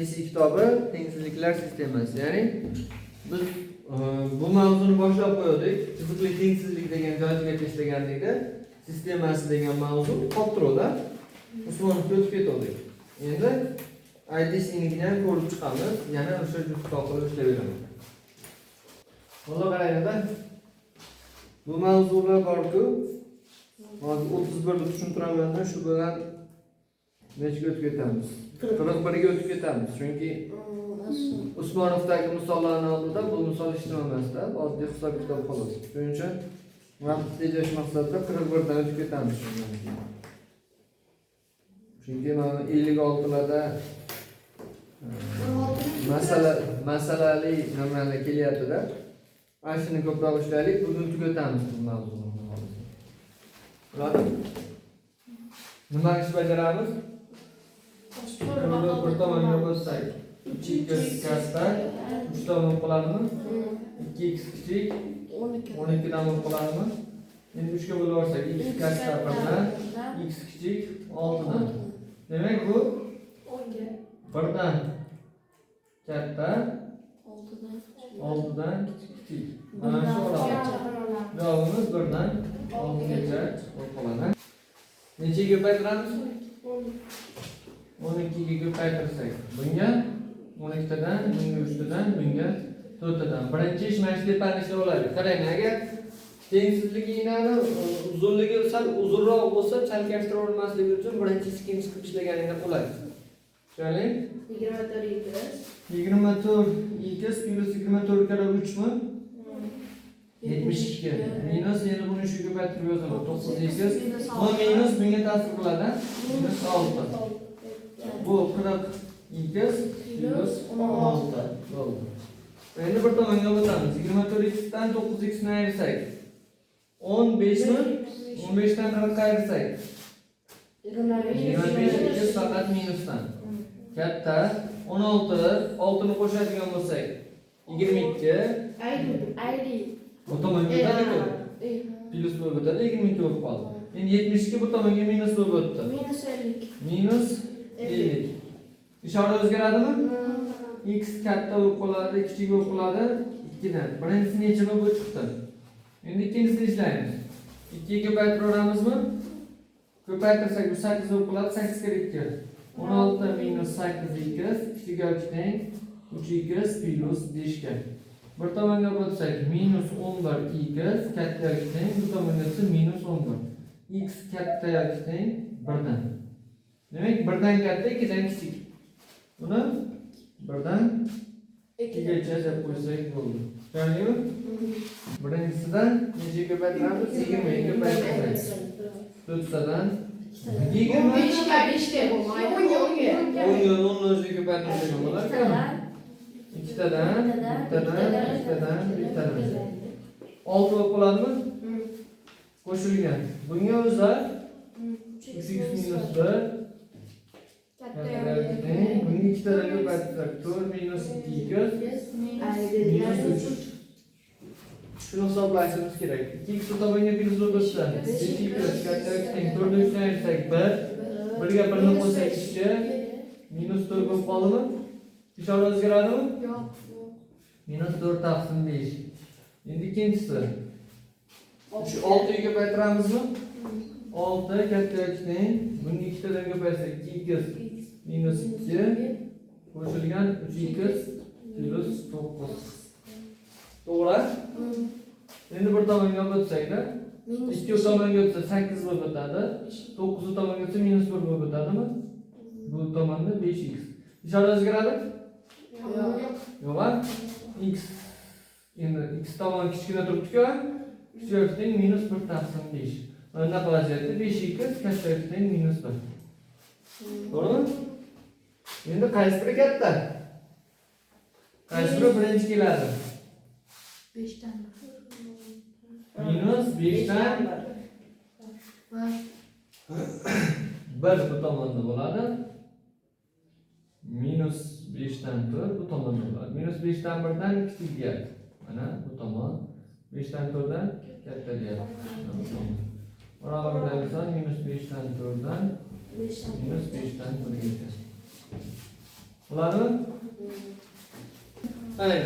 Kitobi tengsizliklar sistemasi. Ya'ni biz bu mavzuni boshlab qo'ydik. Chiziqli tengsizlik degan joygacha ishlagandikda sistemasi degan mavzu qolib Usmonovga o'tib ketdik. Endi IDC'nikini ham ko'rib chiqamiz. Yana o'sha juftlik qilib ishlayveramiz. Mana qaranglar. Bu mavzular bor-ku, hozir 31 ni tushuntiraman, shu bilan nechaga o'tib ketamiz? 41 ga o'tib ketamiz. Chunki Usmonovdagi misollarni oldida bu misol ishlamasda, oddiy hisob kitob xolos. Shuning uchun vaqt tejash maqsadida 41 dan o'tib ketamiz. Chunki mana 56 larda masalali nimalar kelyapti-da. Mana shuni ko'proq ishlaylik, bugun tugatamiz bu mavzuni. Nima ish bajaramiz? Bir tomonga bo'lsak, 2x katta 3 tomon qiladimi? 2x kichik 12 dan qiladimi? Endi 3 ga bo'lib olsak, x katta 1 dan, x kichik 6 dan. Demak bu 1 dan katta 6 dan kichik. Mana shu olamiz. Javobimiz 1 dan 6 gacha bo'lib qoladi. Nechaga ko'paytiramiz? 12 ga ko'paytirsak, bunga 12 tadan, bunga 3 tadan, bunga 4 tadan. Birinchi ish mana shu tepani ishlab olamiz. Qarang, agar tengsizligini uzunligi sal uzunroq bo'lsa, chalkashtira olmasligi uchun birinchi ikkinchi qilib ishlaganingda bo'ladi. Tushunarli? 24x plus 24 kara 3 mi? 72 minus endi buni 3 ga ko'paytirib yozaman. 9x bu minus bunga ta'sir qiladi. Minus 6. Bu 40x plus 16 bo'ldi. Endi bir tomonga o'tamiz. 24x dan 9x ni ayirsak 15 mi? 15 dan 40 ga ayirsak 25x faqat minusdan. Katta 16, 6 ni qo'shadigan bo'lsak 22. Bu tomonga o'tadi-ku. Plus bo'lib o'tadi, 22 bo'lib qoldi. Endi 72 bu tomonga minus bo'lib o'tdi. Minus 50. Ishora o'zgaradimi? X katta bo'lib qoladi, kichik bo'lib qoladi 2 dan. Birinchisi necha bo'lib chiqdi? Endi ikkinchisini ishlaymiz. 2 ga ko'paytiramizmi? Ko'paytirsak bu 8 bo'lib qoladi, 8 kira 2. 16 minus 8x kichik yoki teng 3x plus 5 ga. Bir tomonga o'tsak minus 11x katta yoki teng, bu tomonga esa minus 11. X katta yoki teng 1 dan. Demak 1 dan katta, 2 dan kichik. Buni 1 dan 2 gacha deb qo'ysak bo'ldi. Tushundingmi? Birinchisidan necha ko'paytiramiz? 20 ga ko'paytiramiz. 4 dan 25 ga 5 ga bo'lmaydi. 10 o'ziga ko'paytirsak bo'ladimi? 2 tadan, 1 tadan, 1 tadan. 6 bo'lib qoladimi? Qo'shilgan. Bunga o'zi 3x minus 1 bunga 2 tadan ko'paytirsak 4 minus 2x minus 3. Shuni hisoblashimiz kerak. 2x tomonga plus bo'lsa, 5x katta teng 4 ni ayirsak 1, 1 ga 1 ni qo'shsak 2, minus 4 bo'lib qoldimi? Ishora o'zgaradimi? Yo'q. Minus 4 taqsim 5. Endi ikkinchisi. 6 ga ko'paytiramizmi? 6 katta yoki teng. Buni 2 tadan ko'paytirsak 2x minus 2 qo'shilgan 3x plus 9. To'g'ri? Endi bir tomonga o'tsak-da, 2 tomonga o'tsa 8 bo'lib o'tadi. 9 tomonga o'tsa minus 1 bo'lib o'tadimi? Bu tomonda 5x. Ishora o'zgaradi? Yo'q. X endi x tomon kichkina turibdi-ku, kichik teng minus 1 taqsim 5. Mana bu vaziyatda 5x katta teng minus 1. To'g'rimi? Endi qaysi biri katta? Qaysi biri birinchi keladi? 5 dan. Minus 5 dan 1 bu tomonda bo'ladi. Minus 5 dan 4 bu tomonda bo'ladi. Minus 5 dan 1 dan kichik deyapti. Mana bu tomon 5 dan 4 dan katta deyapti. Oraliqdagi son minus 5 dan 4 dan minus 5 dan 1 gacha. Bo'ladimi? Aynen.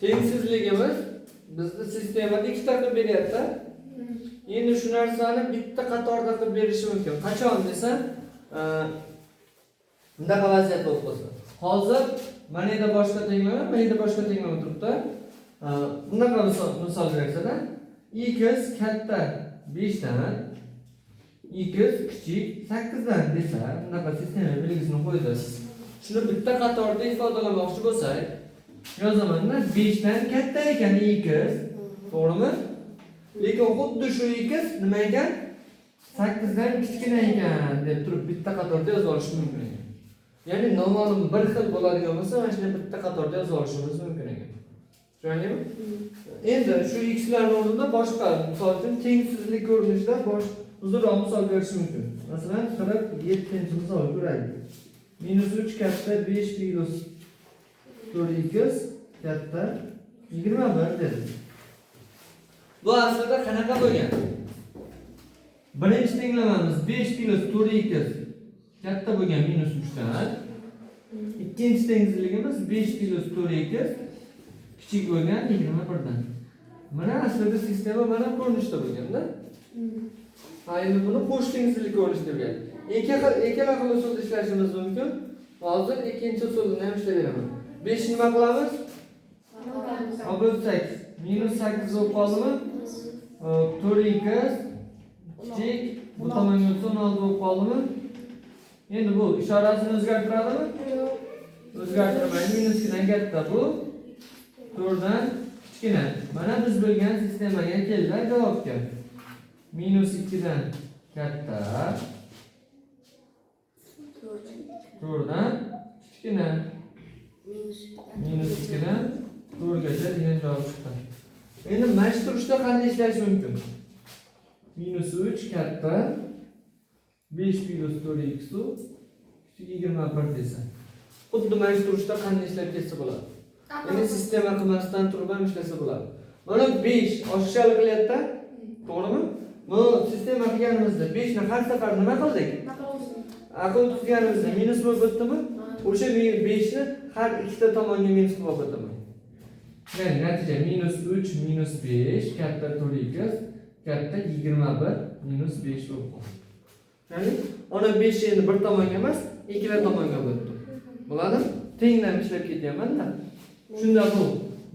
Tengsizligimiz bizni sistemada ikkita qilib beryapti. Endi shu narsani bitta qatorda qilib berishi mumkin. Qachon desa, bundaqa vaziyat bo'lib qolsa. Hozir mana yerda boshqa tenglama, mana yerda boshqa tenglama turibdi. Bunaqa misol bersada, x katta 5 dan, x kichik 8 dan desa, bunaqa sistema belgisini qo'yasiz. Shuni bitta qatorda ifodalamoqchi bo'lsak, yozaman-da 5 dan katta ekan x, to'g'rimi? Lekin xuddi shu x nima ekan? 8 dan kichkina ekan deb turib bitta qatorda yozib olish mumkin ekan. Ya'ni noma'lum bir xil bo'ladigan bo'lsa, mana shuni bitta qatorda yozib olishimiz mumkin ekan. Tushundingmi? Endi shu x larning o'rnida boshqa, misol uchun tengsizlik ko'rinishida uzunroq misol berish mumkin. Masalan, 47-misol ko'raylik. -3 katta 5 plus 4x katta 21 dedi. Bu aslida qanaqa bo'lgan? Birinchi tenglamamiz 5 plus 4x katta bo'lgan -3 dan. Ikkinchi tengsizligimiz 5 plus 4x kichik bo'lgan 21 dan. Mana aslida sistema mana ko'rinishda bo'lganda. Endi buni qo'sh tengsizlik ko'rinishida bo'ladi. Ikkala xil usulda ishlashimiz mumkin. Hozir ikkinchi usulni ham ishlayveraman. 5 nima qilamiz? Bo'lsak -8 bo'lib qoldimi? 4x kichik bu tomonga 16 bo'lib qoldimi? Endi bu ishorasini o'zgartiradimi? O'zgartirmaydi. -dan katta bu 4 dan kichkina. Mana biz bilgan sistemaga keldi javobga. -2 dan katta 4 dan kichkina. -2 dan 4 gacha degan javob chiqdi. Endi mana shu turishda qanday ishlash mumkin? -3 katta 5 plus 4x kichik 21 desa. Xuddi mana shu turishda qanday ishlab ketsa bo'ladi? Ya'ni sistema qilmasdan turib ham ishlasa bo'ladi. Mana 5 oshiqchalik qilyapti, to'g'rimi? Bu sistema qilganimizda 5 ni har safar nima qildik? Aql tutganimizda minus bo'lib o'tdimi? O'sha 5 ni har ikkita tomonga minus qilib o'taman. Ya'ni natija -3 -5 katta 4x katta 21 -5 bo'lib qoldi. Ya'ni ona 5 endi bir tomonga emas, ikkala tomonga bo'ldi. Bo'ladimi? Tengdan ishlab ketyapman-da. Shunda bu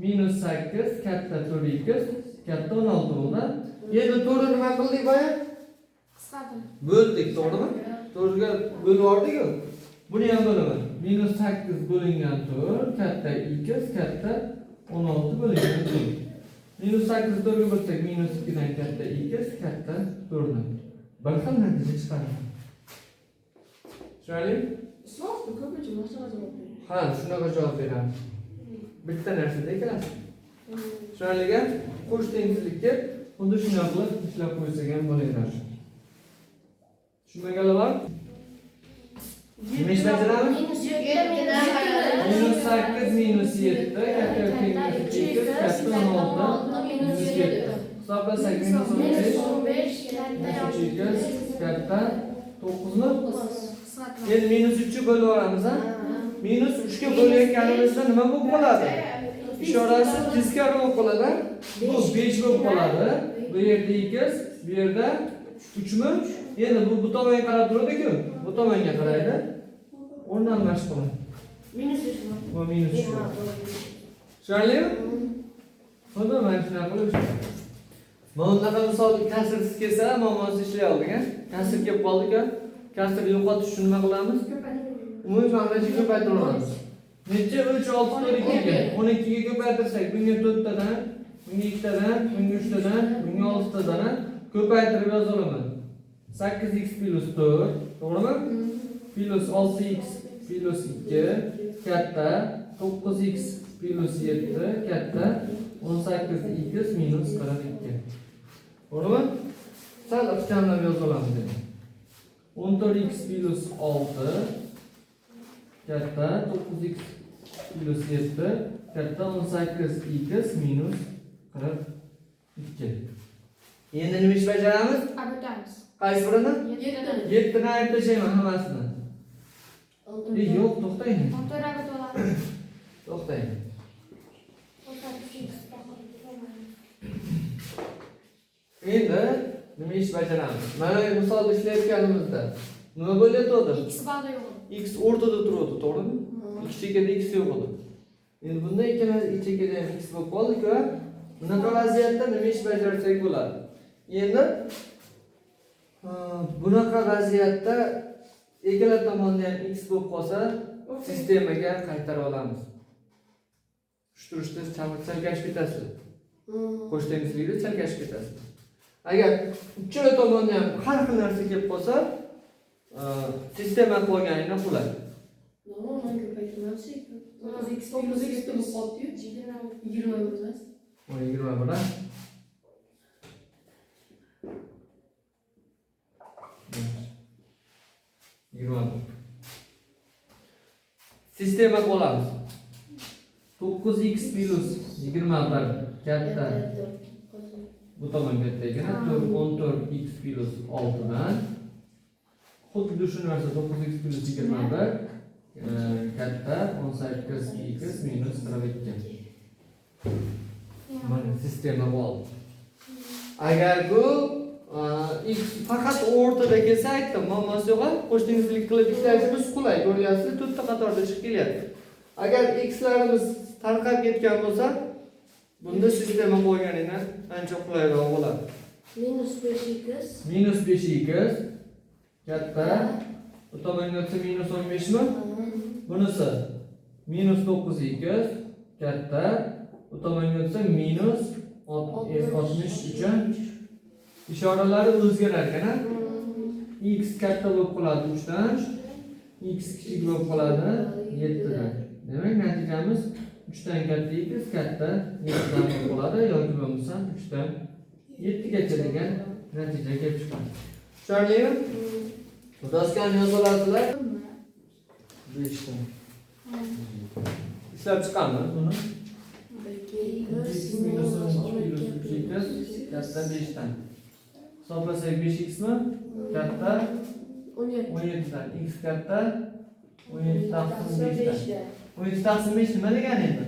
-8 katta 4x katta 16 bo'ldi. Endi 4 nima qildik boya? Qisqartirdik. Bo'ldik, to'g'rimi? 4 ga bo'lib yubordik-ku. Buni ham bo'laman. -8 bo'lingan 4 katta x katta 16 bo'lingan 4. -8 4 ga bo'lsak -2 dan katta x katta 4 dan. Bir xil natija chiqadi. Tushundingmi? Isloq ko'pincha boshqa javob beradi. Ha, shunaqa javob beradi. Bitta narsada ikkalasi. Tushunarliga qo'sh tengsizlikka xuddi shunday qilib ishlab qo'ysak ham bo'laveradi. Tushunmaganlar bor? Nima ish bajaramiz? -8 -7 katta -2 katta 16 -7. Hisoblasak -15 katta 9 mi? Endi -3 bo'lib yuboramiz, ha? -3 ga bo'layotganimizda nima bo'lib qoladi? Ishorasi teskari bo'lib qoladi. Bu 5 bo'lib qoladi. Bu yerda x, bu yerda 3 mi? Endi bu tomonga qarab turadi-ku. Bu tomonga qaraydi. O'rndan mashq qiling. -3 mi? Bu -3. Tushunarlimi? Xuddi mana shunday qilib ishlaymiz. Mana bunaqa misol kasrsiz kelsa, muammosi ishlay oldik, ha? Kasr kelib qoldik-ku. Kasr yo'qotish uchun nima qilamiz? Umumiy ma'noda ko'paytiramiz. Necha 3 6 4 2 ga 12 ga ko'paytirsak, bunga 4 tadan, bunga 2 tadan, bunga 3 tadan, bunga 6 tadan ko'paytirib yoza olaman. 8x plus 4, to'g'rimi? Plus 6x plus 2 katta 9x plus 7 katta 18x minus 42. To'g'rimi? Sal ixchamlab yoza olamiz. 14x plus 6 katta 9x plus 7 katta 18x minus 42. Endi nima ish bajaramiz? Abatamiz. Qaysi birini? 7. 7 ni aytib tashlayman hammasini. Yo'q, to'xtang. 14 ga to'ladi. To'xtang. Endi nima ish bajaramiz? Mana misolda ishlayotganimizda nima bo'layotdi? X bog'da yo'q. X o'rtada turadi, to'g'rimi? Ikki chekkada X yo'q edi. Endi bunda ikkala chekkada ham X bo'lib qoldi-ku. Bunaqa vaziyatda nima ish bajarsak bo'ladi? Endi bunaqa vaziyatda ikkala tomonda ham X bo'lib qolsa, sistemaga qaytara olamiz. Turishda chalkashib ketasiz. Qo'shtengislikda chalkashib ketasiz. Agar uchala tomonda ham har xil narsa kelib qolsa, sistema qolganini qulay. Normal ko'paytirmaslik. 9x bo'lib qoldi-yu, 20 emas. 20 bilan sistema qolamiz. 9x plus 21 katta. Bu tomon katta ekan. 14x plus 6 dan xuddi shu narsa 9x plus 21 katta 18x minus 42. Mana sistema bo'ldi. Agar bu x faqat o'rtada kelsa aytdim, muammosi yo'q. Qo'shtengislik qilib ishlashimiz qulay. Ko'ryapsiz, to'rtta qatorda chiqib kelyapti. Agar xlarimiz tarqab ketgan bo'lsa, bunda sistema qo'yganingdan ancha qulayroq bo'ladi. -5x. Minus 5x katta. Bu tomonga o'tsa minus 15 mi? Bunisi minus 9x katta. Bu tomonga o'tsa minus 63. Ishoralari o'zgarar ekan. X katta bo'lib qoladi 3 dan, x kichik bo'lib qoladi 7 dan. Demak, natijamiz 3 dan katta x katta 7 dan bo'lib qoladi yoki bo'lmasa 3 dan 7 gacha degan natija kelib chiqadi. Tushunarlimi? Doskani yozalasizlar. 5 dan. Ishlab chiqamiz buni. X minus 12 katta 5 dan. Hisoblasak 5x mi? Katta 17 dan. X katta 17 taqsim 5 dan. 17 taqsim 5 nima degani endi?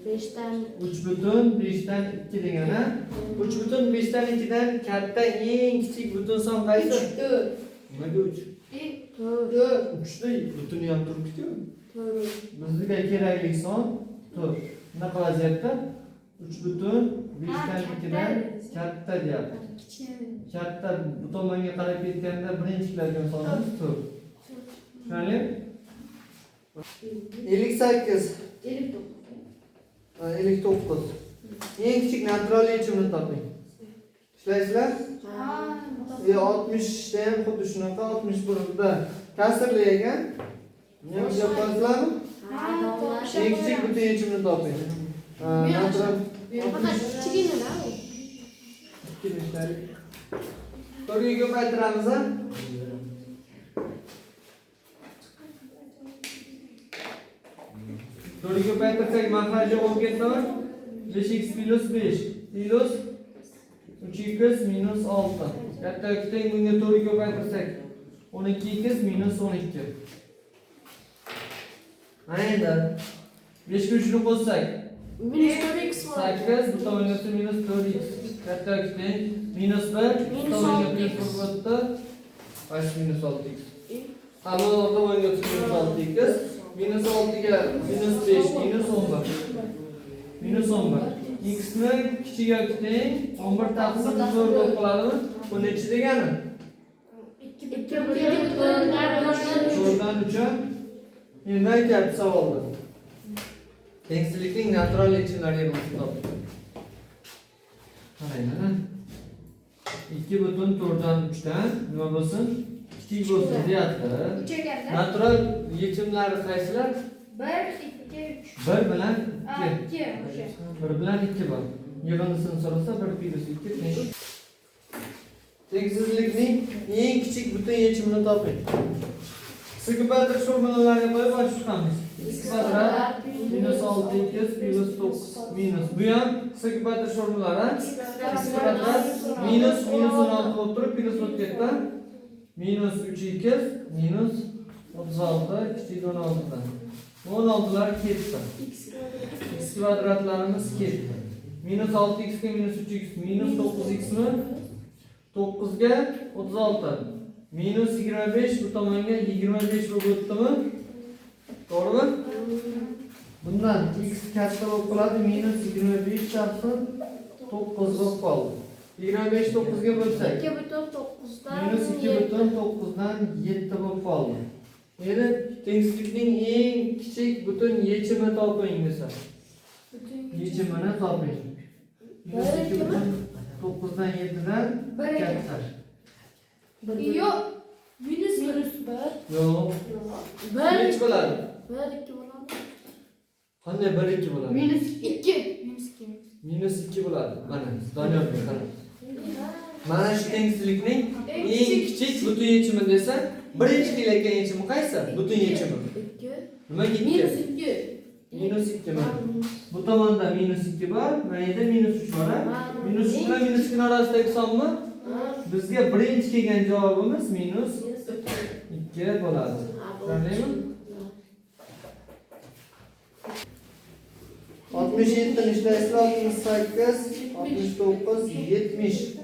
5 dan 3 butun 5 dan 2 degani. 3 butun 5 dan 2 dan katta eng kichik butun son qaysi? 4. Nimaga 3? 4. 3 da butuni ham turibdi-ku. Bizga kerakli son 4. Bunaqa vaziyatda 3 butun 5 dan 2 dan katta deyapti. Katta bu tomonga qarab ketganda birinchi keladigan sonimiz 4. Tushunarli? 58 59 eng kichik natural yechimini toping. Ishlaysizlar? 60 da ham xuddi shunaqa 61 da kasrli ekan. Nima deb yoziladi? Eng kichik butun yechimini toping. Natural faqat kichigina u. To'rtga ko'paytiramiz. To'rtga ko'paytirsak maxraji bo'lib ketadi. 5x plus 5 plus 3x minus 6. Katta ikkita bunga to'rtga ko'paytirsak 12x minus 12. Mana endi 5 ga 3 ni qo'shsak Minus 4x 8 bu tomonga minus 4x. Katta ikkita minus 1 bu tomonga plus 1 o'tdi. Qaysi minus 6x? Hamma tomonga minus 6x. Minus 6 ga minus 5 minus 11. Minus 11. X ni kichiga kichik 11 taqsim 4 bo'lib qoladimi? Bu nechi degani? 4dan 3. Endi aytyapti savolda. Tengsizlikning natural yechimlari yig'masini toping. Qarang, 2 butun 4dan 3dan nima bo'lsin? Kichik bo'lsin deyapti. Natural yechimlari qaysilar? 1 2 3 1 bilan 2. 2 o'sha. 1 bilan 2 bor. Yig'indisini so'rasa 1 plus 2 teng. Tengsizlikning eng kichik butun yechimini toping. Ko'paytirish formulalarini qo'yib chiqamiz. X kvadrat minus 6x plus 9 minus. Bu ham ko'paytirish formulalari. X kvadrat minus 16 bo'lib turib plus o'tib ketdi. Minus 3x minus 36 kichik 16dan. 16lar ketdi. X kvadratlarimiz ketdi. Minus 6x ga minus 3x minus 9x mi? 9 ga 36. Minus 25 bu tomonga 25 bo'lib o'tdimi? To'g'rimi? Bundan x katta bo'lib qoladi. Minus 25 taqsim 9 bo'lib qoldi. 25 9 ga bo'lsak 2,9 minus 2,9dan 7 bo'lib qoldi. Endi tengsizlikning eng kichik butun yechimi toping desa. Yechimini toping. Minus 2,9dan 7dan katta. Yo'q. Minus 1. Yo'q. Nechi bo'ladi? 1 2 bo'ladi. Qanday 1 2 bo'ladi? Minus 2. Minus 2. Minus 2 bo'ladi. Mana Doniyorga qarang. Mana shu tengsizlikning eng kichik butun yechimi desa, birinchi qilayotgan yechimi qaysi? Butun yechimi. 2. Nimaga 2? Minus 2. Minus 2 mana. Bu tomonda minus 2 bor, mana yerda minus 3 bor. Minus 3 bilan minus 2 orasidagi sonmi? Bizga birinchi kelgan javobimiz minus 2 bo'ladi. Tushundingmi? 67 ni ishlaysiz, 68, 69, 70.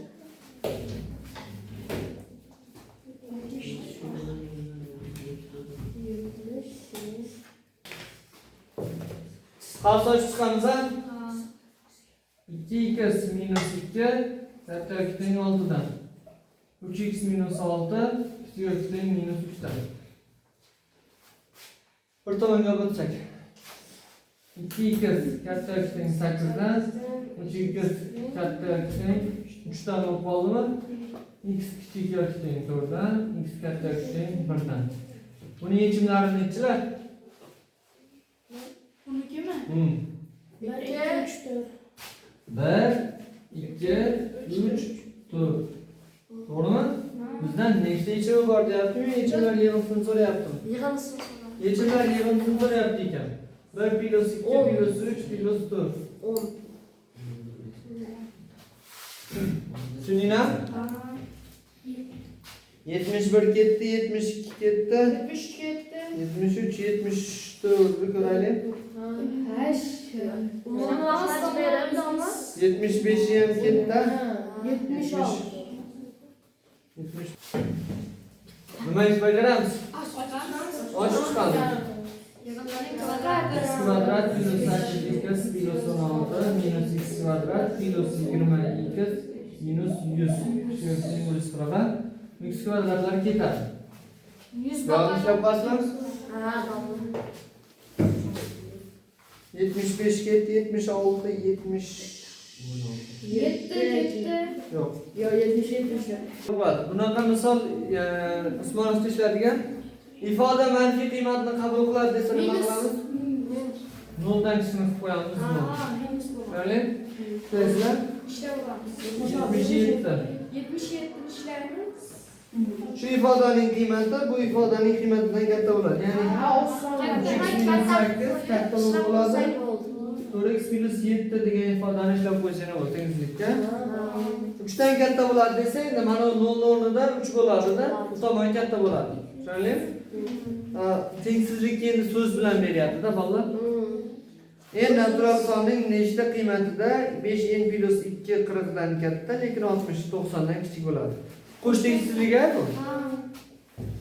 Qavsoch chiqamiz ha? 2x minus 2 katta teng 6 dan. 3x minus 6 kichik teng minus 3 dan. Bir tomonga o'tsak. 2x katta teng 8 dan, 3x katta teng 3 dan bo'lib qoldimi? X kichik teng 4 dan, x katta teng 1 dan. Buni yechimlari nechilar? Bunikimi? 1 2 3 4. 1 2 3 4. To'g'rimi? Bizdan nechta yechimi bor deyapti-mi? Yechimlar yig'indisini so'rayaptim. Yechimlar yig'indisini so'rayapti ekan. 1 plus 2 plus 3 plus 4. 10. Tushundingmi? 71 ketdi, 72 ketdi, 70 ketdi. 73, 74 ni ko'raylik. 75 ham ketdi. 76. 70. Nimangiz bajaramiz? Ochiq chiqadi. X kvadrat minus 8x minus 16 minus x kvadrat minus 20x minus 100. Shuni o'z qilaba. X kvadratlar ketadi. 100 Javob ishlab qo'yasizmi? Ha, to'g'ri. 75 ketdi, 76, 70. 7 ketdi. Yo'q. Yo 77. Bunaqa misol Usmonovda ishlaydigan ifoda manfiy qiymatni qabul qiladi desa nima qilamiz? 0 dan kichikni qilib qo'yamiz. Mana sizlar 77. 77 ishlaymiz. Shu ifodaning qiymati bu ifodaning qiymatidan katta bo'ladi. Ya'ni katta bo'ladi. 4x minus 7 degan ifodani ishlab qo'ysangiz bo'ladi tengizlikka. 3 dan katta bo'ladi desa, endi mana 0 o'rnida 3 bo'ladida, bu tomon katta bo'ladi. Tushundingmi? Tengsizlikni endi so'z bilan beryapti-da, bolalar. En natural sonning nechta qiymatida 5n plus 2 40 dan katta, lekin 60 90 dan kichik bo'ladi. Qo'sh tengsizligi bu.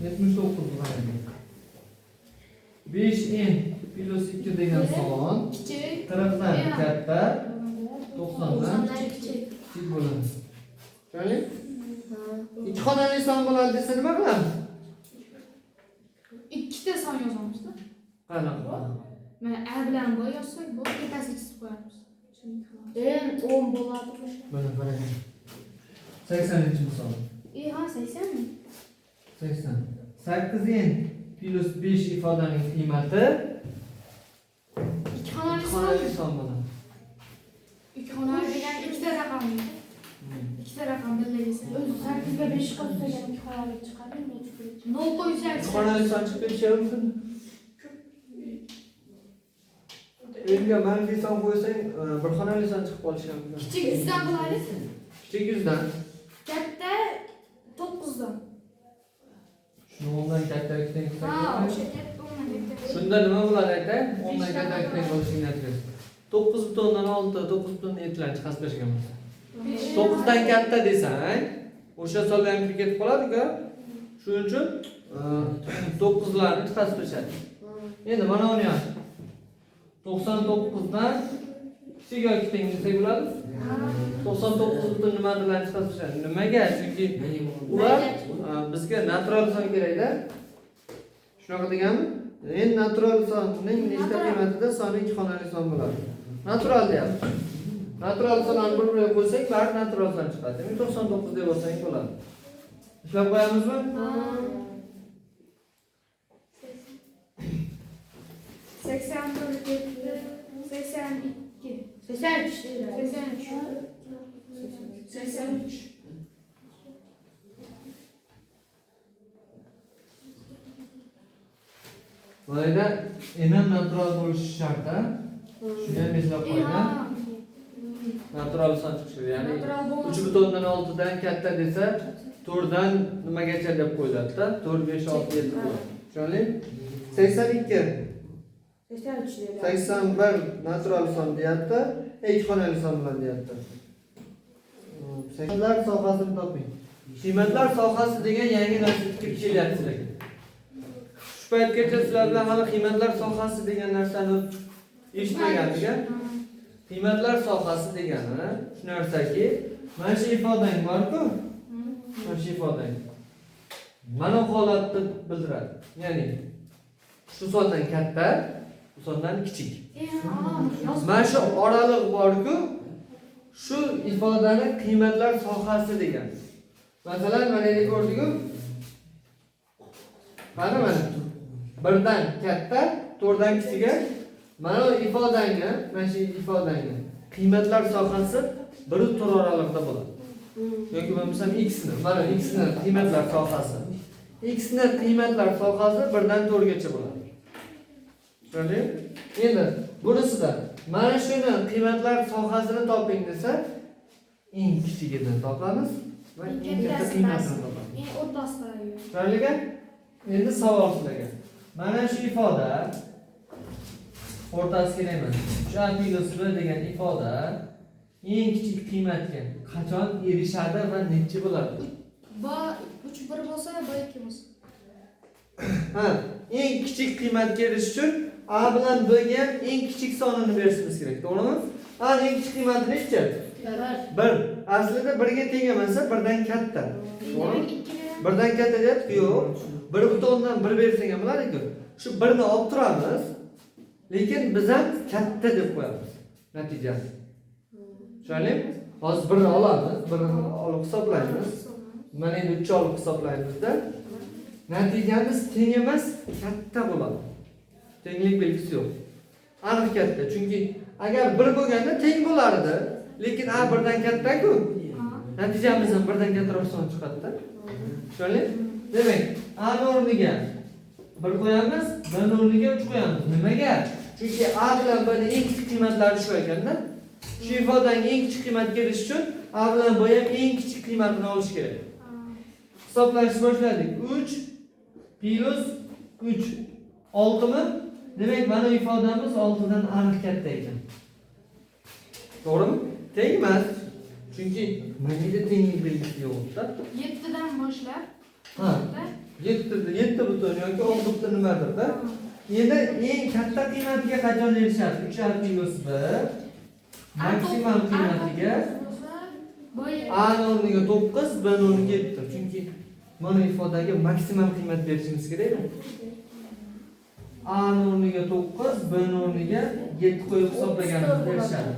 79 bo'ladi. 5n plus 2 degan son Kichik. 40 dan katta, 90 dan kichik bo'ladi. Tushundingmi? Ikki xonali son bo'ladi desa nima qilamiz? Ikkita son yozamiz-da. Qanaqa? Mana A bilan B yozsak, bu ikkitasi chizib qo'yamiz. En 10 bo'ladi. Mana qarang. 80-son. Ha, 80mi? 80. 8n plus 5 ifodaning qiymati Ikki xonali xonali son bo'ladi. Ikki xonali degan ikkita raqam. Ikkita raqam birlashsa. 8 ga 5 qo'shsak 2 xonali chiqadi. 0 qo'ysak. Xonali son chiqib ketishi mumkin. Endi manfiy son qo'ysang, bir xonali son chiqib qolishi mumkin. Kichik 100 dan qilaylik. Kichik 100 dan. Katta 9 dan. Shuni 10 dan kattalik teng bo'lsa Ha, kerak. o'sha katta o'ndan katta. Shunda nima bo'ladi aytay? 10 dan kattalik teng bo'lishini natijasi. 9.6, 9.7 chiqarib berishgan bo'lsa. 9 dan katta desang, o'sha sonlar ham ketib qoladi-ku. Shuning uchun 9 larni chiqarib berishadi. Endi mana uni ham 99 dan kichik yoki teng desak bo'ladi. 99 butun nimalarni chiqarib berishadi. Nimaga? Chunki ular bizga natural son kerak-da. Shunaqa deganmi? Endi natural sonning nechta qiymatida soni 2 xonali son bo'ladi. Natural deyapti. Natural sonlarni bir-biriga qo'ysak, bari natural son chiqadi. Demak 99 deb olsang bo'ladi. Ishlab qo'yamizmi? 81, 82, 83 değil. 83. Bo'layda enam natural bo'lishi shart a. Shuni ham eslab qo'ying. Natural son chiqishi, ya'ni 3.6 dan katta desa, 4 dan nimagacha deb qo'yiladi-da. 4, 5, 6, 7 qo'yiladi. Tushunli? 82, 83 değil. 81 natural son deyapti, ikki xonali son bilan deyapti. Qiymatlar sohasini toping. Qiymatlar sohasi degan yangi narsa kelyapti sizlarga. Shu paytgacha sizlar bilan hali qiymatlar sohasi degan narsani eshitmagandik-a? Qiymatlar sohasi degani shu narsaki, mana shu ifodang bor-ku? Mana shu ifodang. Mana holatni bildiradi. Ya'ni shu sondan katta, bu sondan kichik. Mana shu oraliq bor-ku, shu ifodani qiymatlar sohasi degan. Masalan, mana yerda ko'rdik-ku. Mana 1 dan katta, 4 dan kichikga mana ifodangni, mana shu ifodangni qiymatlar sohasi 1 4 oraliqda bo'ladi. Yoki bo'lmasam x ni, mana x ni qiymatlar sohasi. X ni qiymatlar sohasi 1 dan 4 gacha bo'ladi. Tushundingmi? Endi bunisida mana shuni qiymatlar sohasini toping desa, eng kichigidan topamiz va eng katta qiymatini topamiz. Eng o'rtasidagi. Tushunliga? Endi savol sizlarga. Mana shu ifoda o'rtasi kerak emas. Shu apiloslar degan ifoda eng kichik qiymatga qachon erishadi va necha bo'ladi? Ba 3 1 bo'lsa, ba 2 bo'lsa. Ha, eng kichik qiymatga erishish uchun a bilan b ga eng kichik sonini berishimiz kerak, to'g'rimi? A eng kichik qiymati necha? 1. Aslida 1 ga teng emas, 1 dan katta. To'g'rimi? 1 dan katta deyapti, yo'q. 1.1 bersang ham bo'ladi-ku. Shu 1 ni olib turamiz. Lekin biz ham katta deb qo'yamiz natijasi. Tushundingmi? Hozir 1 ni olamiz, 1 ni olib hisoblaymiz. Mana endi 3 olib hisoblaymizda. Natijamiz teng emas, katta bo'ladi. Tenglik belgisi yo'q. Aniq katta, chunki agar 1 bo'lganda teng bo'lardi, lekin a 1 dan katta-ku. Natijamiz ham 1 dan kattaroq son chiqadi-da. Tushundingmi? Demak, a ni o'rniga 1 qo'yamiz, b ni o'rniga 3 qo'yamiz. Nimaga? Chunki a bilan b ni eng kichik qiymatlari shu ekanda. Shu ifodaning eng kichik qiymatga erishish uchun a bilan b ham eng kichik qiymatini olish kerak. Hisoblashni boshladik. 3 plus 3 6 mi? Demak, mana ifodamiz 6 dan aniq katta ekan. To'g'rimi? Teng emas. Chunki mana yerda tenglik belgisi yo'q-da. 7 dan boshlab. Ha. 7 butun yoki 6 butun nimadir-da? Endi eng katta qiymatiga qachon erishadi? 3 arpigos 1 maksimum qiymatiga a ni o'rniga 9, b ni o'rniga 7. Chunki mana ifodaga maksimum qiymat berishimiz kerak. A ni o'rniga 9, b ni o'rniga 7 qo'yib hisoblaganimizda erishadi.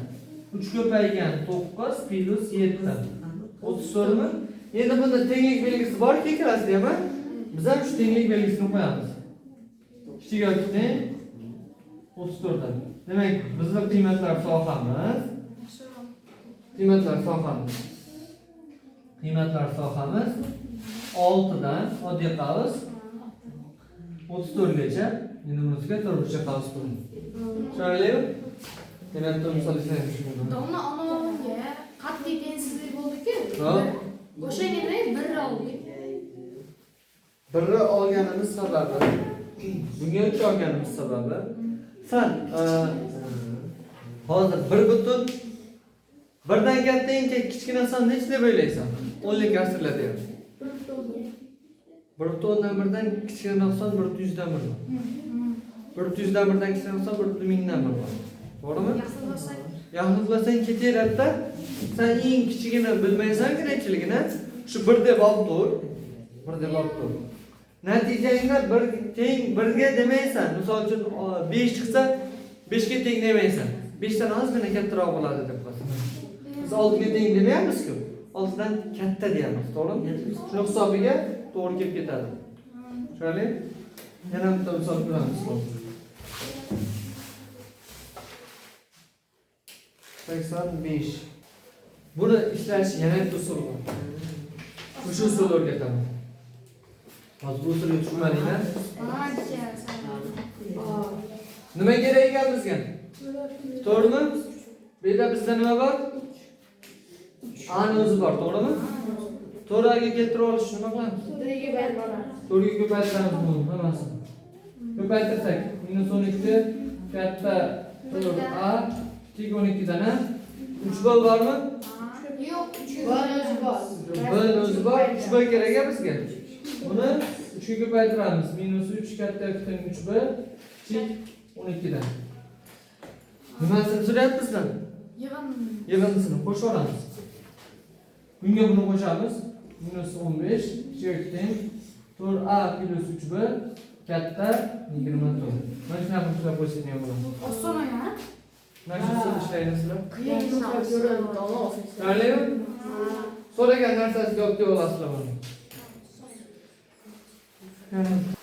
3 ko'paygan 9 plus 7. 34 mi? Endi bunda tenglik belgisi bor-ku ikkalasida ham. Biz ham shu tenglik belgisini qo'yamiz. Kichik yoki teng 34 dan. Demak, bizning qiymatlar sohamiz qiymatlar sohamiz 6 dan oddiy qavs 34 gacha. Endi bunisiga turibcha qavs qo'ying. Tushunarlimi? Demak, misol ishlaymiz. Domla onaga qat'iy tengsizlik bo'ldi-ku. Ha? O'shagina 1 oldik. Birni olganimiz sababi, bunga 3 olganimiz sababi. Sen hozir 1 birdan katta eng kichkina son nechta bo'ylaysan? 10lik asrlarda ham. 1/10dan birdan kichkina son 1/100dan 1 bor. 1/100dan birdan kichkina son 1/1000dan 1 bor. To'g'rimi? Yaxshilasang ketaveradi-da. Sen eng kichigini bilmaysan-ku nechiligini. Shu 1 deb olib tur. 1 deb olib tur. Natijangda 1 teng 1ga demaysan. Misol uchun 5 chiqsa 5 ga teng demaysan. 5 dan ozgina kattaroq bo'ladi deb qo'yasan. Biz 6 ga teng demayapmiz-ku. 6 dan katta deyapmiz, to'g'rimi? Shuni hisobiga to'g'ri kelib ketadi. Tushunarli? Yana bitta misol ko'ramiz. 85. Buni ishlash yana bitta usul bor. Shu usulni o'rgataman. Hozir bu usulga tushunmadinglar? Nima kerak ekan bizga? To'g'rimi? Bu yerda bizda nima bor? Ani o'zi bor, to'g'rimi? To'raga keltirib olish nima qilamiz? 4 ga ko'paytiramiz buni hammasini. Ko'paytirsak -12 katta 4a tik 12 dan 3 bol bormi? Yo'q, 3 bol o'zi bor. 3 bol kerak bizga. Buni 3 ga ko'paytiramiz. -3 katta 3 bol tik 12 dan. Nimasini so'rayapti bizdan? Yig'indisini qo'shib olamiz. Bunga buni qo'shamiz. -15 teng 4a plus 3b katta 24. Mana shunaqa qilib qo'ysak ham bo'ladi. Oson-a? Mana shu usul ishlaysizlar. Qiyin ko'radi, to'g'ri. Ta'lim so'ragan narsasiga olib kela olasizlar buni.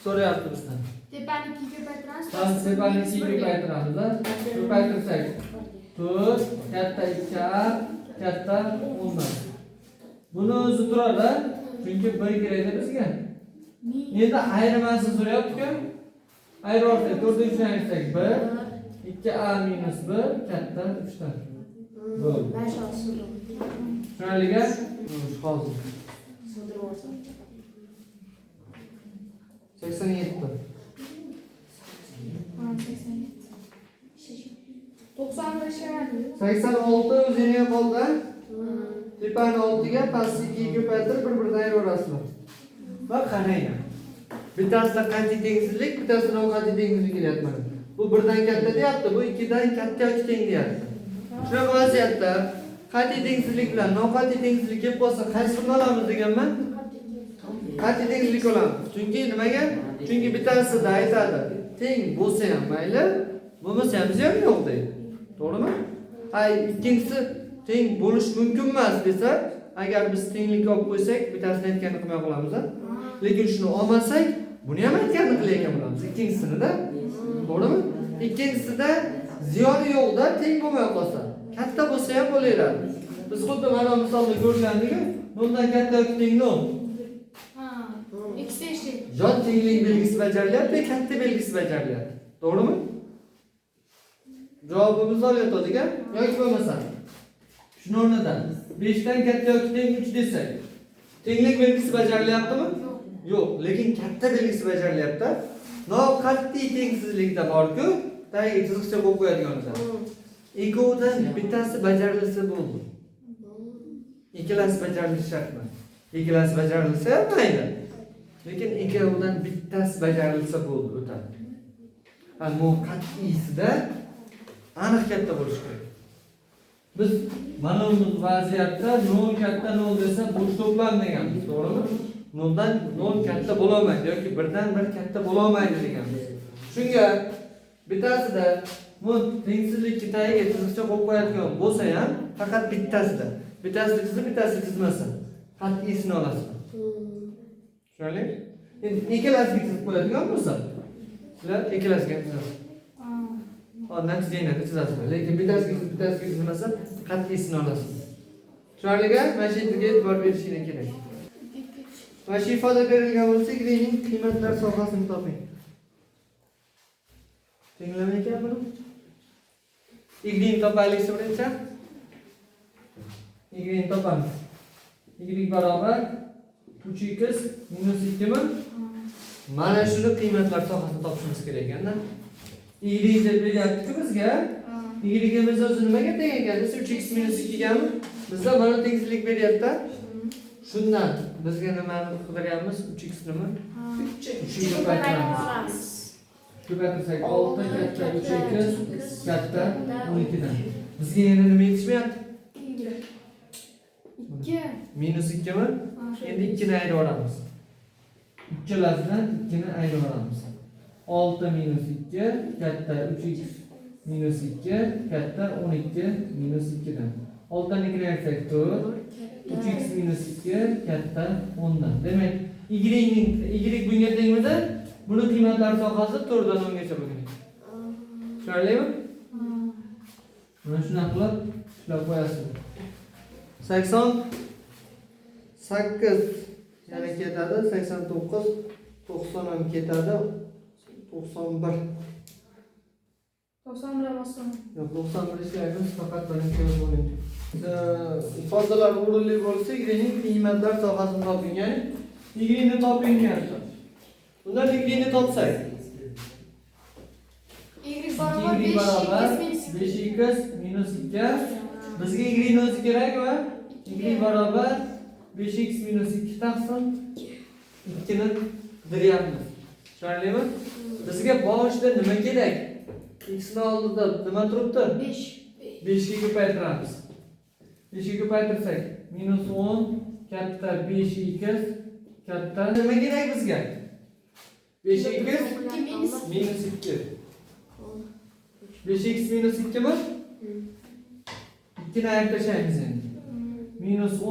So'rayapti bizdan. Tepani 2 ga ko'paytiramiz. Tepani 2 ga ko'paytiramiz. Ko'paytirsak 4 katta 2a katta 10. Buni o'zi turadi, chunki 1 kerak bizga. Endi ayrimasini so'rayapti-ku. Ayryapti. 4 ni ayirsak 1, 2a minus 1 katta 3 dan. Bo'ldi. Tushunarliga? Hozir. 87. 86 o'zini qoldi. Tepani 6 ga pastni 2 ga ko'paytirib bir-biridan ayiraverasizlar. Va qarang. Bittasida qancha tengsizlik, bittasida qancha tengsizlik kelyapti mana. Bu 1 dan katta deyapti, bu 2 dan katta yoki teng deyapti. Shunaqa vaziyatda qancha tengsizlik bilan noqonuniy tengsizlik kelib qolsa, qaysini olamiz deganman? Qancha tengsizlik olamiz. Chunki nimaga? Chunki bittasida aytadi, teng bo'lsa ham mayli, bo'lmasa ham ziyon yo'q deydi. To'g'rimi? Ay, ikkinchisi teng bo'lish mumkin emas desa, agar biz tenglik olib qo'ysak, bittasini aytganini qilmay qolamiz. Lekin shuni olmasak, buni ham aytganini qilayotgan bo'lamiz. Ikkinchisida, to'g'rimi? Ikkinchisida ziyoni yo'qda teng bo'lmay qolsa, katta bo'lsa ham bo'laveradi. Biz xuddi mana misolda ko'rgandik, bundan katta yoki teng nol. Ha, ikkisi eşit. Yo tenglik belgisi bajarilyapti, katta belgisi bajarilyapti. To'g'rimi? Javobimizni olyotadigan yoki bo'lmasa. Shuni o'rnidan 5 dan katta yoki teng 3 desak, tenglik belgisi bajarilyaptimi? Yo'q, lekin katta belgisi bajarilyapti. Qat'iy tengsizlikda bor-ku, tagiga chiziqcha qo'yib qo'yadiganmiz. Ikkovidan bittasi bajarilsa bo'ldi. Ikkalasi bajarilishi shart emas. Ikkalasi bajarilsa mayli. Lekin ikkovidan bittasi bajarilsa bo'ldi, o'tadi. Bu qat'iysida aniq katta bo'lishi kerak. Biz mana bu vaziyatda 0 katta 0 desa bo'sh to'plam deganmiz, to'g'rimi? 0 dan 0 katta bo'la olmaydi yoki 1 dan 1 katta bo'la olmaydi deganmiz. Shunga bittasida bu tengsizlikka tagiga chiziqcha qo'yib qo'yadigan bo'lsa ham, faqat bittasida. Bittasida chizib, bittasida chizmasa, qat'iysini olasizlar. Tushunarli? Endi ikkalasiga chizib qo'yadigan bo'lsa, sizlar ikkalasiga chizasiz. Natijani chizasizlar. Lekin bittasiga chizmasa, qat'iysini olasiz. Tushunarliga? Mana shu yerga e'tibor berishingiz kerak. Mana shu ifoda berilgan bo'lsa, greening qiymatlar sohasini toping. Tinglamay ekan buni? Y topaylik birinchi. Y topamiz. Y barobar 3x minus 2 mi? Mana shuni qiymatlar sohasini topishimiz kerak ekanda. Y deb beryapti-ku bizga. Y-imiz o'zi nimaga teng ekan? 3x minus 2 gami? Bizda mana tenglik beryapti. Shundan bizga nimani qidiryapmiz? 3x nima? 3 ko'paytiramiz. Ko'paytirsak 6 katta 3x katta 12 dan. Bizga yana nima yetishmayapti? 2. Minus 2 mi? Endi 2 ni ayirib olamiz. Ikkalasidan 2 ni ayirib olamiz. 6 minus 2 katta 3x minus 2 katta 12 minus 2 dan. 6 dan 2 ni ayirsak 4, 3x minus 2 katta 10 dan. Demak, y bunga tengmidi? Buni qiymatlari sohasi 4 dan 10 gacha bo'lgan. Tushunarlimi? Mana shuni qilib ishlab qo'yasiz. 88 yana ketadi, 89 90 ham ketadi. 91 91 bosdim. Yo'q, 91 ishlaymiz, faqat birinchi bo'ling. Ifodalar o'rinli bo'lsa, y-ning qiymatlar sohasini toping, ya'ni y-ni toping deyapti. Bundan y-ni topsak, Y barobar 5x minus 2. bizga y o'zi kerakmi? Y barobar 5x minus 2 taqsim 2 ni qidiryapmiz. Tushunarlimi? Bizga boshida nima kerak? X ni oldida nima turibdi? 5. 5 ga ko'paytiramiz. 5 ga ko'paytirsak minus 10 katta 5x katta nima kerak bizga? 5x minus 2. 5x minus 2 mi? 2 ni ayirib tashlaymiz endi. Minus 10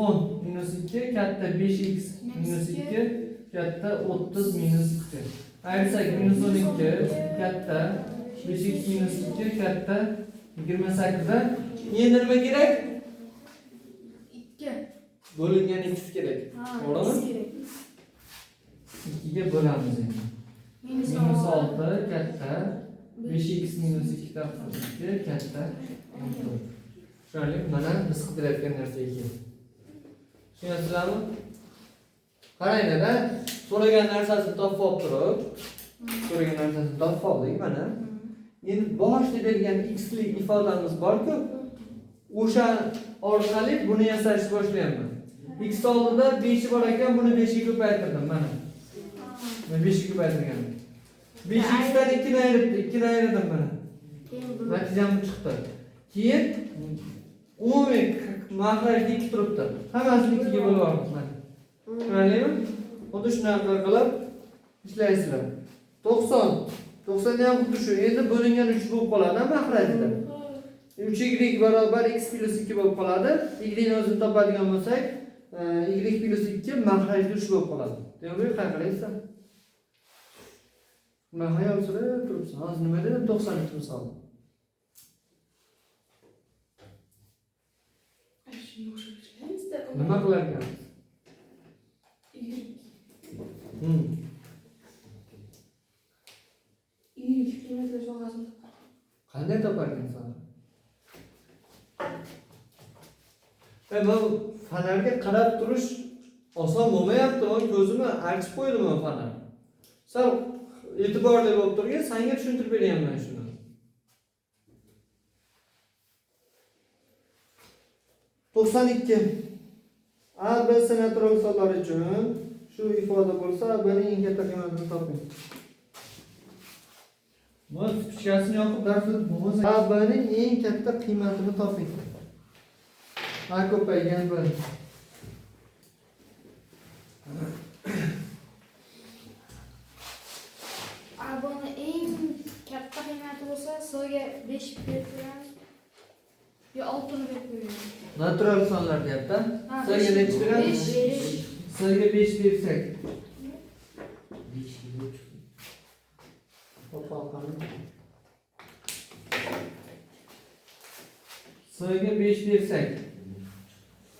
minus 2 katta 5x minus 2 katta 30 minus 2. Ayırsak minus 12 katta 5x minus 2 katta 28 da. Endi nima kerak? 2. Bo'lingan x kerak. To'g'rimi? 2 ga bo'lamiz endi. Minus 6 katta 5x minus 2 taqsim 2 katta 14. Tushunarlimi? Mana biz qidirayotgan narsa ekan. Tushunyapsizlarmi? Qaranglar-da, so'ragan narsasini topib olib turib, so'ragan narsasini topib oldik mana. Endi boshda bergan x lik ifodamiz bor-ku, o'sha orqali buni yasashni boshlayapman. X oldida 5 bor ekan, buni 5 ga ko'paytirdim mana. Men 5 ga ko'paytirganman. 5x dan 2 ni ayirdim mana. Natijam bu chiqdi. Keyin umumiy mahrajda 2 turibdi. Hammasini 2 ga bo'lib oldik mana. Tushunarlimi? Xuddi shunaqa qilib ishlaysizlar. 90 ni ham xuddi shu. Endi bo'lingan 3 bo'lib qoladi mahrajda. 3y barobar x plus 2 bo'lib qoladi. Y ni o'zini topadigan bo'lsak, y plus 2 mahrajda 3 bo'lib qoladi. Demak, qanaqa qilaysiz? Men hayol surib turibsiz. Hozir nima dedim? 92 misol. Nima qilar ekansiz? Qanday topar ekansan? Bu fanarga qarab turish oson bo'lmayapti. Men ko'zimni archib qo'ydim men fanar. Sal e'tiborli bo'lib turgan, senga tushuntirib beryapman shuni. To'qson ikki. A, B natural misollar uchun shu ifoda bo'lsa, buni eng katta qiymatini toping. Bu fichkasini yoqib darsda bo'lmasa, A, B ning eng katta qiymatini toping. A ko'paygan B. A buni eng katta qiymati bo'lsa, so'ga 5 berib qo'yamiz. Yo 6 ni berib qo'yamiz. Natural sonlar deyapti. So'ga necha beramiz? 5. So'ga 5 bersak. So'ga 5 bersak.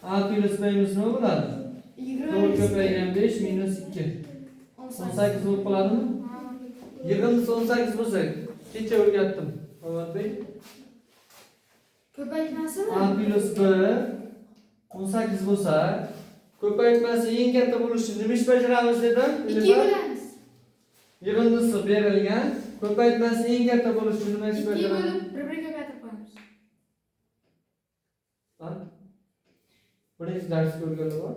A plus B minus nima bo'ladi? 4 ko'paygan 5 minus 2. 18 bo'lib qoladimi? 18 bo'lsa, kecha o'rgatdim. Omadbek. Ko'paytmasimi? A plus B 18 bo'lsa, ko'paytmasi eng katta bo'lishi nima ish bajaramiz dedim? 2 bilamiz. yig'indisi berilgan. Ko'paytmasi eng katta bo'lishi nima ish 2 beradi? bo'lib 1 ko'paytirib qo'yamiz. Ha? Birinchi dars ko'rganlar bor.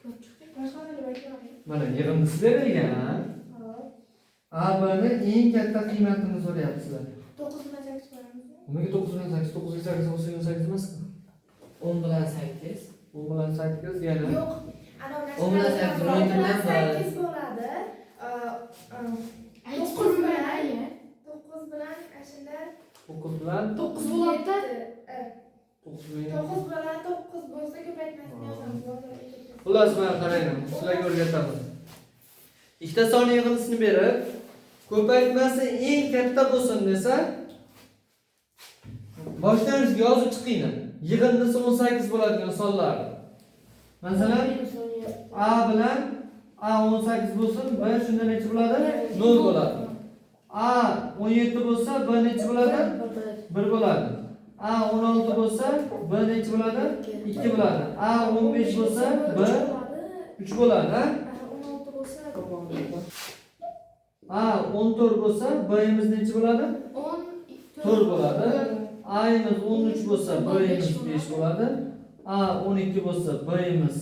Ko'p chiqdi. Mana yig'indisi berilgan. A bni eng katta qiymatini so'rayapsizlar. 9 bilan 8 qo'yamiz. Nimaga 9 bilan 8? 9 ga 8 bo'lsa 8 emasmi? 10 bilan 8. 10 bilan 8 yana. Yo'q. Ana On bilan 8 bilan 8 bo'ladi. 9 bilan Ayni. 9 bilan ashula 9 bilan 9 bo'ladi-da. 9 bilan 9 bilan 9 bo'lsa ko'paytmasini yozamiz. Xullas mana qaranglar, sizlarga o'rgataman. Ikkita son yig'indisini berib, ko'paytmasi eng katta bo'lsin desa, boshlang'ich yozib chiqinglar. Yig'indisi 18 bo'ladigan sonlar. Masalan, A bilan A 18 bo'lsin, B shunda necha bo'ladi? 0 bo'ladi. A 17 bo'lsa, B necha bo'ladi? 1 bo'ladi. A 16 bo'lsa, B necha bo'ladi? 2 bo'ladi. A 15 bo'lsa, B 3 bo'ladi, ha? 16 bo'lsa A 14 bo'lsa, B'imiz necha bo'ladi? 4 bo'ladi. A'imiz 13 bo'lsa, B'imiz 5 bo'ladi. A 12 bo'lsa, B'imiz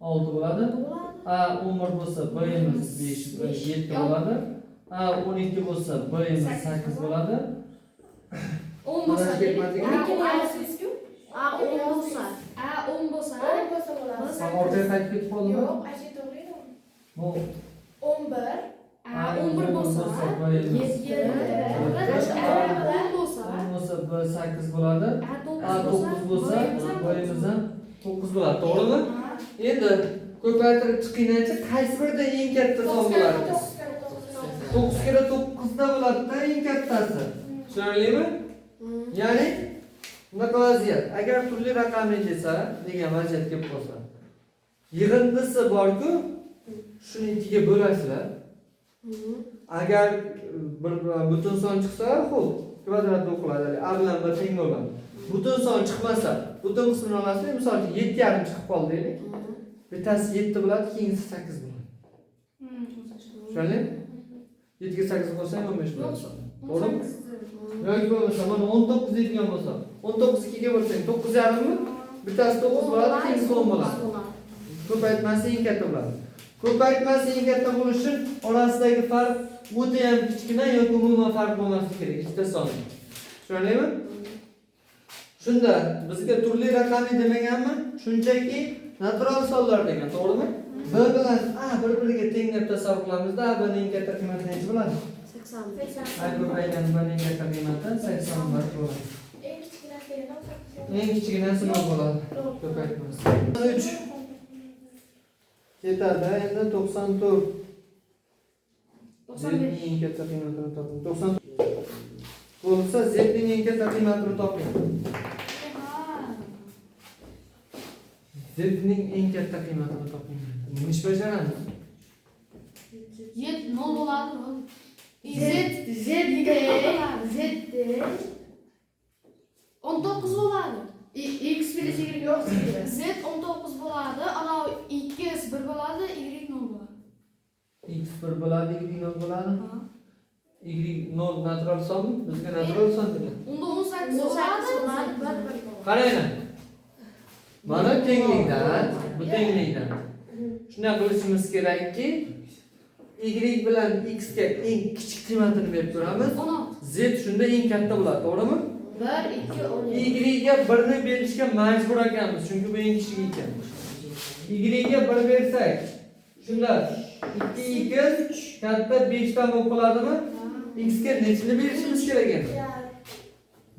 6 bo'ladi. A 11 bo'lsa, B'imiz 7 bo'ladi. A 12 bo'lsa, B'imiz 8 bo'ladi. 10 bo'lsa, Mana ketmadingmi? A 10 bo'lsa, A 10 bo'lsa, 10 bo'lsa bo'ladi. Sen ortaya qaytib ketib qoldingmi? Yo'q, ashi to'g'ri edi. Bu 11 A 11 bo'lsa, B'imiz 7 bo'lsa, 10 bo'lsa, B 8 bo'ladi. A 9 bo'lsa, B'imiz ham 9 bo'ladi, to'g'rimi? Endi ko'paytirib chiqinglarchi, qaysi birida eng katta son bo'ladi? 9 kira 9 da bo'ladi-da eng kattasi. Tushunarlimi? Ya'ni bunaqa vaziyat. Agar turli raqamli kelsa, degan vaziyat kelib qolsa, yig'indisi bor-ku, shuni ikkiga bo'lasizlar. Agar bir butun son chiqsa, xo'p, kvadrat o'qiladi. A bilan B teng bo'ladi. Butun son chiqmasa, butun qismini olasiz, misol uchun 7,5 chiqib qoldi deylik. Bittasi 7 bo'ladi, keyingisi 8 bo'ladi. Tushunarlimi? 7 ga 8 qo'shsang 15 bo'ladi. To'g'rimi? Yoki bo'lmasa mana 19 deydigan bo'lsa, 19 2 ga bo'lsang 9,5 mi? Bittasi 9 bo'ladi, keyingisi 10 bo'ladi. Ko'paytmasi eng katta bo'ladi. Ko'paytmasi eng katta bo'lishi orasidagi farq o'ta ham kichkina yoki umuman farq bo'lmasligi kerak ikkita son. Tushunarlimi? Shunda bizga turli raqamli demaganmi? Shunchaki natural sonlar degan, to'g'rimi? B bilan A bir-biriga teng deb tasavvur qilamizda, A ning katta qiymati necha bo'ladi? 80. A ko'paygan B ning katta qiymati 80 bo'ladi. Eng kichkinasi edi, 8. Eng kichkinasi nima bo'ladi? Ko'paytmasi. 3 ketadi, endi 94. 95. Eng katta qiymatini toping. 90 bo'lsa, Z ning eng katta qiymatini toping. Z ning eng katta qiymatini toping. Nima ish bajaramiz? 7 0 bo'ladi. Z 19 bo'ladi. X bilan Y yo'q sizda. Z 19 bo'ladi, ana X 1 bo'ladi, Y 0 bo'ladi. X 1 bo'ladi, Y 0 bo'ladi. Y 0 natural son, bizga natural son degan. Unda 18 bo'ladi. Qaranglar. Mana tenglikdan, bu tenglikdan. Shunday qilishimiz kerakki, Y bilan X ga eng kichik qiymatini berib ko'ramiz. 16. Z shunda eng katta bo'ladi, to'g'rimi? 1 2 10. Y ga 1 ni berishga majbur ekanmiz, chunki bu eng kichik ekan. Y ga 1 bersak, shunda 2x katta 5 dan o'qiladimi? X ga nechini berishimiz kerak endi?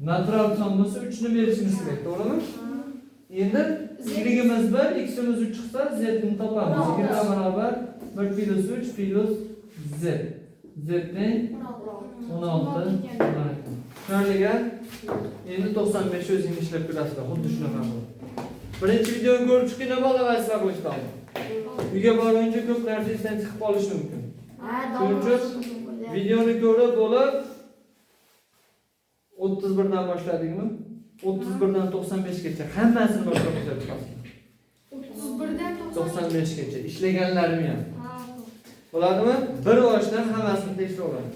Natural son bo'lsa 3 ni berishimiz kerak, to'g'rimi? Endi y'imiz 1, x'imiz 3 chiqsa, z ni topamiz. Y barobar 1 plus 3 plus z. Z teng 16. Tushunarliga? Endi 95 o'zingiz ishlab ko'rasizlar, xuddi shunaqa bo'ladi. Birinchi videoni ko'rib chiqinglar, bolalar bo'lishdi. Uyga borguncha ko'p narsa esdan chiqib qolishi mumkin. Videoni ko'rib bo'lib 31 dan boshladikmi? 31 dan 95 gacha hammasini boshlab chiqamiz. 31'dan 95 gacha. Ishlaganlarim ham. Ha. Bo'ladimi? Bir oshdan hammasini tekshirib olaman.